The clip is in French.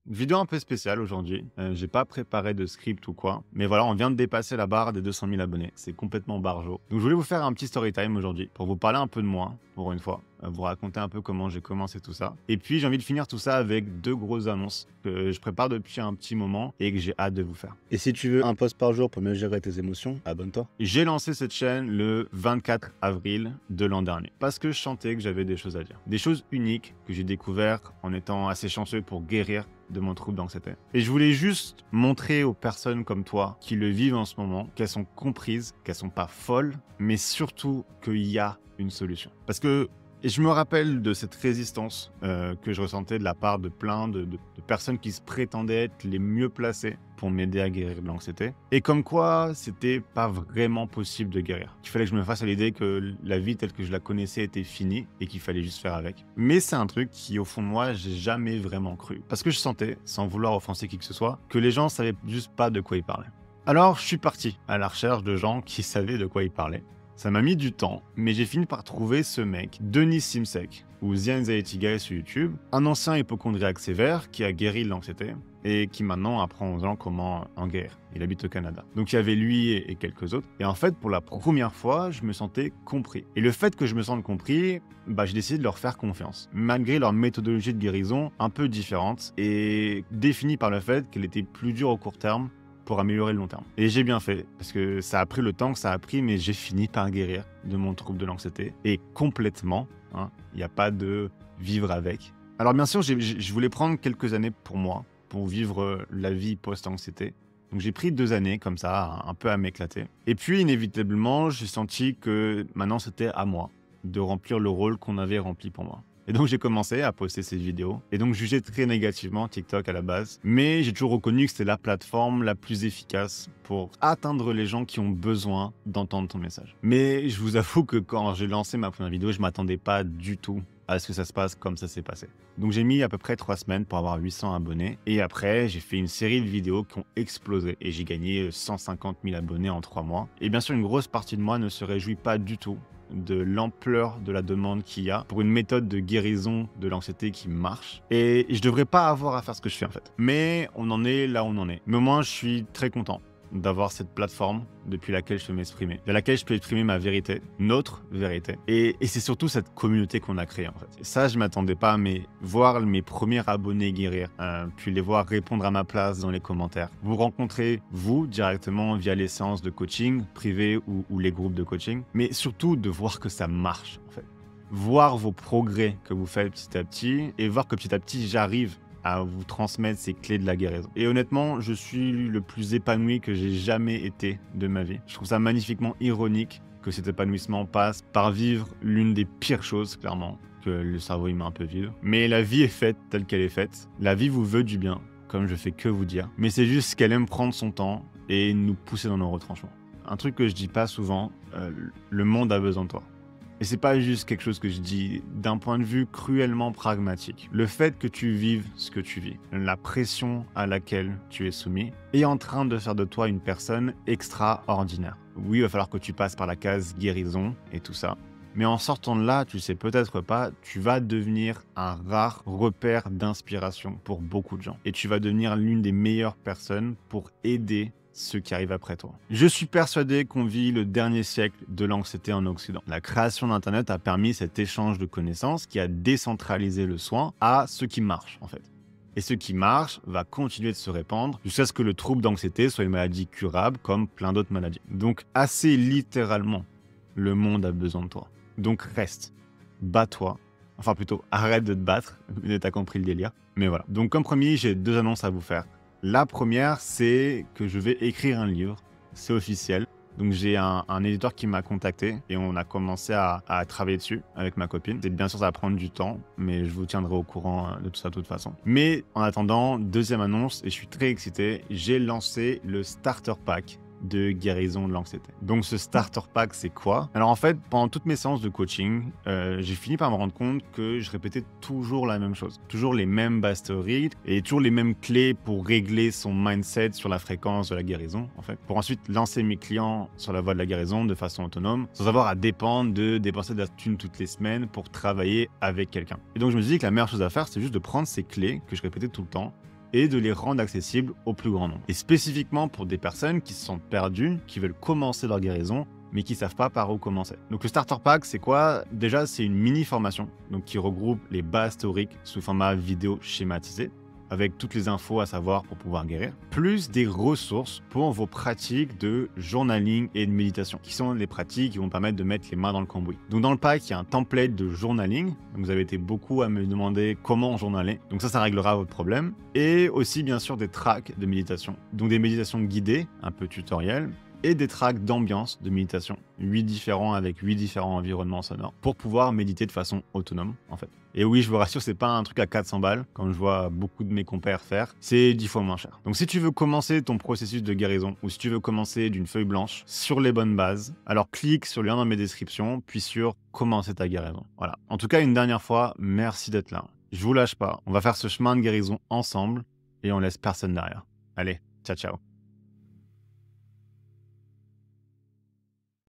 Vidéo un peu spéciale aujourd'hui. J'ai pas préparé de script ou quoi. Mais voilà, on vient de dépasser la barre des 200 000 abonnés. C'est complètement barjo. Donc je voulais vous faire un petit story time aujourd'hui pour vous parler un peu de moi, pour une fois. Vous raconter un peu comment j'ai commencé tout ça. Et puis j'ai envie de finir tout ça avec deux grosses annonces que je prépare depuis un petit moment et que j'ai hâte de vous faire. Et si tu veux un post par jour pour mieux gérer tes émotions, abonne-toi. J'ai lancé cette chaîne le 24 avril de l'an dernier parce que je sentais que j'avais des choses à dire. Des choses uniques que j'ai découvertes en étant assez chanceux pour guérir de mon trouble d'anxiété. Et je voulais juste montrer aux personnes comme toi qui le vivent en ce moment qu'elles sont comprises, qu'elles sont pas folles, mais surtout qu'il y a une solution. Parce que et je me rappelle de cette résistance que je ressentais de la part de plein de personnes qui se prétendaient être les mieux placées pour m'aider à guérir de l'anxiété. Et comme quoi, c'était pas vraiment possible de guérir. Il fallait que je me fasse à l'idée que la vie telle que je la connaissais était finie et qu'il fallait juste faire avec. Mais c'est un truc qui, au fond de moi, j'ai jamais vraiment cru. Parce que je sentais, sans vouloir offenser qui que ce soit, que les gens savaient juste pas de quoi ils parlaient. Alors, je suis parti à la recherche de gens qui savaient de quoi ils parlaient. Ça m'a mis du temps, mais j'ai fini par trouver ce mec, Denis Simsek, ou The Anxiety Guy sur YouTube, un ancien hypochondriaque sévère qui a guéri de l'anxiété et qui maintenant apprend aux gens comment en guérir. Il habite au Canada. Donc il y avait lui et quelques autres. Et en fait, pour la première fois, je me sentais compris. Et le fait que je me sente compris, j'ai décidé de leur faire confiance. Malgré leur méthodologie de guérison un peu différente et définie par le fait qu'elle était plus dure au court terme pour améliorer le long terme. Et j'ai bien fait, parce que ça a pris le temps que ça a pris, mais j'ai fini par guérir de mon trouble de l'anxiété. Et complètement, il n'y a pas de vivre avec. Alors bien sûr, je voulais prendre quelques années pour moi, pour vivre la vie post-anxiété. Donc j'ai pris 2 années comme ça, un peu à m'éclater. Et puis inévitablement, j'ai senti que maintenant c'était à moi de remplir le rôle qu'on avait rempli pour moi. Et donc j'ai commencé à poster ces vidéos et donc jugé très négativement TikTok à la base. Mais j'ai toujours reconnu que c'était la plateforme la plus efficace pour atteindre les gens qui ont besoin d'entendre ton message. Mais je vous avoue que quand j'ai lancé ma première vidéo, je m'attendais pas du tout à ce que ça se passe comme ça s'est passé. Donc j'ai mis à peu près 3 semaines pour avoir 800 abonnés. Et après, j'ai fait une série de vidéos qui ont explosé. Et j'ai gagné 150 000 abonnés en 3 mois. Et bien sûr, une grosse partie de moi ne se réjouit pas du tout de l'ampleur de la demande qu'il y a pour une méthode de guérison de l'anxiété qui marche. Et je devrais pas avoir à faire ce que je fais en fait. Mais on en est là où on en est. Mais moi, je suis très content d'avoir cette plateforme depuis laquelle je peux m'exprimer, de laquelle je peux exprimer ma vérité, notre vérité. Et c'est surtout cette communauté qu'on a créée en fait. Et ça, je m'attendais pas, mais voir mes premiers abonnés guérir, puis les voir répondre à ma place dans les commentaires, vous rencontrer, vous, directement via les séances de coaching, privées ou les groupes de coaching, mais surtout de voir que ça marche en fait. Voir vos progrès que vous faites petit à petit et voir que petit à petit, j'arrive à vous transmettre ces clés de la guérison. Et honnêtement, je suis le plus épanoui que j'ai jamais été de ma vie. Je trouve ça magnifiquement ironique que cet épanouissement passe par vivre l'une des pires choses, clairement, que le cerveau humain peut vivre. Mais la vie est faite telle qu'elle est faite. La vie vous veut du bien, comme je fais que vous dire. Mais c'est juste qu'elle aime prendre son temps et nous pousser dans nos retranchements. Un truc que je dis pas souvent, le monde a besoin de toi. Et c'est pas juste quelque chose que je dis d'un point de vue cruellement pragmatique. Le fait que tu vives ce que tu vis, la pression à laquelle tu es soumis, est en train de faire de toi une personne extraordinaire. Oui, il va falloir que tu passes par la case guérison et tout ça. Mais en sortant de là, tu sais peut-être pas, tu vas devenir un rare repère d'inspiration pour beaucoup de gens. Et tu vas devenir l'une des meilleures personnes pour aider ceux qui arrivent après toi. Je suis persuadé qu'on vit le dernier siècle de l'anxiété en Occident. La création d'Internet a permis cet échange de connaissances qui a décentralisé le soin à ce qui marche en fait. Et ce qui marche va continuer de se répandre jusqu'à ce que le trouble d'anxiété soit une maladie curable comme plein d'autres maladies. Donc assez littéralement, le monde a besoin de toi. Donc reste, bats-toi. Enfin plutôt, arrête de te battre, t'as compris le délire. Mais voilà. Donc comme promis, j'ai 2 annonces à vous faire. La première, c'est que je vais écrire un livre, c'est officiel. Donc j'ai un éditeur qui m'a contacté et on a commencé à travailler dessus avec ma copine. Et bien sûr, ça va prendre du temps, mais je vous tiendrai au courant de tout ça de toute façon. Mais en attendant, deuxième annonce, et je suis très excité, j'ai lancé le Starter Pack de guérison de l'anxiété. Donc ce starter pack, c'est quoi? Alors en fait, pendant toutes mes séances de coaching, j'ai fini par me rendre compte que je répétais toujours la même chose. Toujours les mêmes bases théoriques et toujours les mêmes clés pour régler son mindset sur la fréquence de la guérison, en fait. Pour ensuite lancer mes clients sur la voie de la guérison de façon autonome, sans avoir à dépendre de dépenser de la thune toutes les semaines pour travailler avec quelqu'un. Et donc je me suis dit que la meilleure chose à faire, c'est juste de prendre ces clés que je répétais tout le temps et de les rendre accessibles au plus grand nombre. Et spécifiquement pour des personnes qui se sentent perdues, qui veulent commencer leur guérison, mais qui ne savent pas par où commencer. Donc le Starter Pack, c'est quoi? Déjà, c'est une mini-formation donc qui regroupe les bases théoriques sous format vidéo schématisé, avec toutes les infos à savoir pour pouvoir guérir, plus des ressources pour vos pratiques de journaling et de méditation, qui sont les pratiques qui vont permettre de mettre les mains dans le cambouis. Donc dans le pack, il y a un template de journaling. Donc vous avez été beaucoup à me demander comment journaler. Donc ça réglera votre problème. Et aussi, bien sûr, des tracks de méditation. Donc des méditations guidées, un peu tutoriel, et des tracks d'ambiance de méditation, 8 différents avec 8 différents environnements sonores, pour pouvoir méditer de façon autonome, en fait. Et oui, je vous rassure, c'est pas un truc à 400 balles, comme je vois beaucoup de mes compères faire, c'est 10 fois moins cher. Donc si tu veux commencer ton processus de guérison, ou si tu veux commencer d'une feuille blanche, sur les bonnes bases, alors clique sur le lien dans mes descriptions, puis sur commencer ta guérison. Voilà. En tout cas, une dernière fois, merci d'être là. Je vous lâche pas, on va faire ce chemin de guérison ensemble, et on laisse personne derrière. Allez, ciao ciao.